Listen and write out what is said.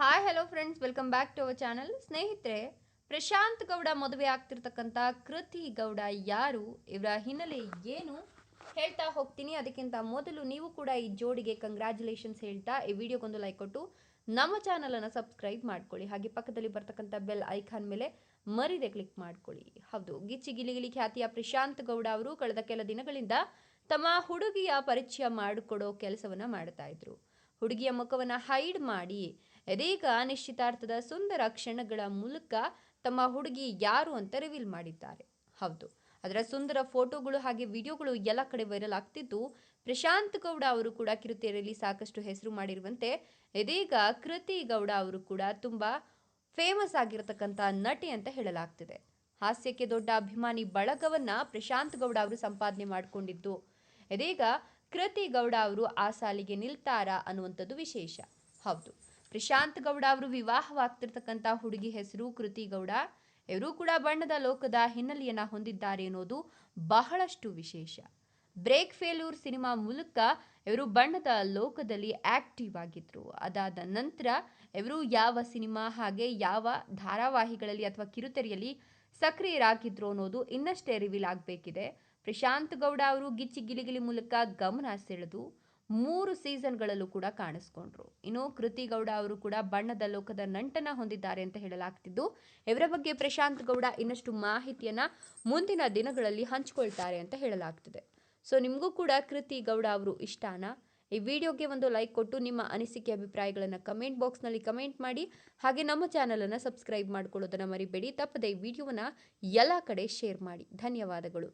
Hi hello friends, welcome back to our channel. ಸ್ನೇಹಿತರೆ, ಪ್ರಶಾಂತ್ ಗೌಡ ಮದುವೆ ಆಗ್ತಿರ್ತಕ್ಕಂಥ ಕೃತಿ ಗೌಡ ಯಾರು, ಇವರ ಹಿನ್ನೆಲೆ ಏನು ಹೇಳ್ತಾ ಹೋಗ್ತೀನಿ. ಅದಕ್ಕಿಂತ ಮೊದಲು ನೀವು ಕೂಡ ಈ ಜೋಡಿಗೆ ಕಂಗ್ರ್ಯಾಚುಲೇಷನ್ಸ್ ಹೇಳ್ತಾ ಈ ವಿಡಿಯೋಗೊಂದು ಲೈಕ್ ಕೊಟ್ಟು ನಮ್ಮ ಚಾನಲನ್ನು ಸಬ್ಸ್ಕ್ರೈಬ್ ಮಾಡ್ಕೊಳ್ಳಿ. ಹಾಗೆ ಪಕ್ಕದಲ್ಲಿ ಬರ್ತಕ್ಕಂಥ ಬೆಲ್ ಐಕಾನ್ ಮೇಲೆ ಮರಿದೆ ಕ್ಲಿಕ್ ಮಾಡ್ಕೊಳ್ಳಿ. ಹೌದು, ಗಿಚ್ಚಿ ಗಿಲಿಗಿಲಿ ಖ್ಯಾತಿಯ ಪ್ರಶಾಂತ್ ಗೌಡ ಅವರು ಕಳೆದ ಕೆಲ ದಿನಗಳಿಂದ ತಮ್ಮ ಹುಡುಗಿಯ ಪರಿಚಯ ಮಾಡಿಕೊಡೋ ಕೆಲಸವನ್ನ ಮಾಡ್ತಾ ಇದ್ರು. ಹುಡುಗಿಯ ಮುಖವನ್ನು ಹೈಡ್ ಮಾಡಿ ಇದೀಗ ನಿಶ್ಚಿತಾರ್ಥದ ಸುಂದರ ಕ್ಷಣಗಳ ಮೂಲಕ ತಮ್ಮ ಹುಡುಗಿ ಯಾರು ಅಂತ ರಿವೀಲ್ ಮಾಡಿದ್ದಾರೆ. ಹೌದು, ಅದರ ಸುಂದರ ಫೋಟೋಗಳು ಹಾಗೆ ವಿಡಿಯೋಗಳು ಎಲ್ಲ ಕಡೆ ವೈರಲ್ ಆಗ್ತಿದ್ದು, ಪ್ರಶಾಂತ್ ಗೌಡ ಅವರು ಕೂಡ ಕಿರುತೆರೆಯಲ್ಲಿ ಸಾಕಷ್ಟು ಹೆಸರು ಮಾಡಿರುವಂತೆ ಇದೀಗ ಕೃತಿ ಗೌಡ ಅವರು ಕೂಡ ತುಂಬಾ ಫೇಮಸ್ ಆಗಿರತಕ್ಕಂಥ ನಟಿ ಅಂತ ಹೇಳಲಾಗ್ತಿದೆ. ಹಾಸ್ಯಕ್ಕೆ ದೊಡ್ಡ ಅಭಿಮಾನಿ ಬಳಗವನ್ನ ಪ್ರಶಾಂತ್ ಗೌಡ ಅವರು ಸಂಪಾದನೆ ಮಾಡಿಕೊಂಡಿದ್ದು, ಇದೀಗ ಕೃತಿ ಗೌಡ ಅವರು ಆ ಸಾಲಿಗೆ ನಿಲ್ತಾರಾ ಅನ್ನುವಂಥದ್ದು ವಿಶೇಷ. ಹೌದು, ಪ್ರಶಾಂತ್ ಗೌಡ ಅವರು ವಿವಾಹವಾಗ್ತಿರ್ತಕ್ಕಂಥ ಹುಡುಗಿ ಹೆಸರು ಕೃತಿ ಗೌಡ. ಇವರು ಕೂಡ ಬಣ್ಣದ ಲೋಕದ ಹಿನ್ನೆಲೆಯನ್ನ ಹೊಂದಿದ್ದಾರೆ ಅನ್ನೋದು ಬಹಳಷ್ಟು ವಿಶೇಷ. ಬ್ರೇಕ್ ಫೇಲ್ಯೂರ್ ಸಿನಿಮಾ ಮೂಲಕ ಇವರು ಬಣ್ಣದ ಲೋಕದಲ್ಲಿ ಆಕ್ಟಿವ್ ಆಗಿದ್ರು. ಅದಾದ ನಂತರ ಇವರು ಯಾವ ಸಿನಿಮಾ ಹಾಗೆ ಯಾವ ಧಾರಾವಾಹಿಗಳಲ್ಲಿ ಅಥವಾ ಕಿರುತೆರೆಯಲ್ಲಿ ಸಕ್ರಿಯರಾಗಿದ್ರು ಅನ್ನೋದು ಇನ್ನಷ್ಟೇ ರಿವೀಲ್ ಆಗಬೇಕಿದೆ. ಪ್ರಶಾಂತ್ ಗೌಡ ಅವರು ಗಿಚ್ಚಿ ಗಿಲಿಗಿಲಿ ಮೂಲಕ ಗಮನ ಸೆಳೆದು 3 ಸೀಸನ್ಗಳಲ್ಲೂ ಕೂಡ ಕಾಣಿಸ್ಕೊಂಡ್ರು. ಇನ್ನು ಕೃತಿ ಗೌಡ ಅವರು ಕೂಡ ಬಣ್ಣದ ಲೋಕದ ನಂಟನ ಹೊಂದಿದ್ದಾರೆ ಅಂತ ಹೇಳಲಾಗ್ತಿದ್ದು, ಇವರ ಬಗ್ಗೆ ಪ್ರಶಾಂತ್ ಗೌಡ ಇನ್ನಷ್ಟು ಮಾಹಿತಿಯನ್ನ ಮುಂದಿನ ದಿನಗಳಲ್ಲಿ ಹಂಚಿಕೊಳ್ತಾರೆ ಅಂತ ಹೇಳಲಾಗ್ತಿದೆ. ಸೊ ನಿಮಗೂ ಕೂಡ ಕೃತಿ ಗೌಡ ಅವರು ಇಷ್ಟನಾ? ಈ ವಿಡಿಯೋಗೆ ಒಂದು ಲೈಕ್ ಕೊಟ್ಟು ನಿಮ್ಮ ಅನಿಸಿಕೆ ಅಭಿಪ್ರಾಯಗಳನ್ನು ಕಮೆಂಟ್ ಬಾಕ್ಸ್ನಲ್ಲಿ ಕಮೆಂಟ್ ಮಾಡಿ. ಹಾಗೆ ನಮ್ಮ ಚಾನಲನ್ನು ಸಬ್ಸ್ಕ್ರೈಬ್ ಮಾಡ್ಕೊಳ್ಳೋದನ್ನು ಮರಿಬೇಡಿ. ತಪ್ಪದೆ ಈ ವಿಡಿಯೋವನ್ನು ಎಲ್ಲ ಕಡೆ ಶೇರ್ ಮಾಡಿ. ಧನ್ಯವಾದಗಳು.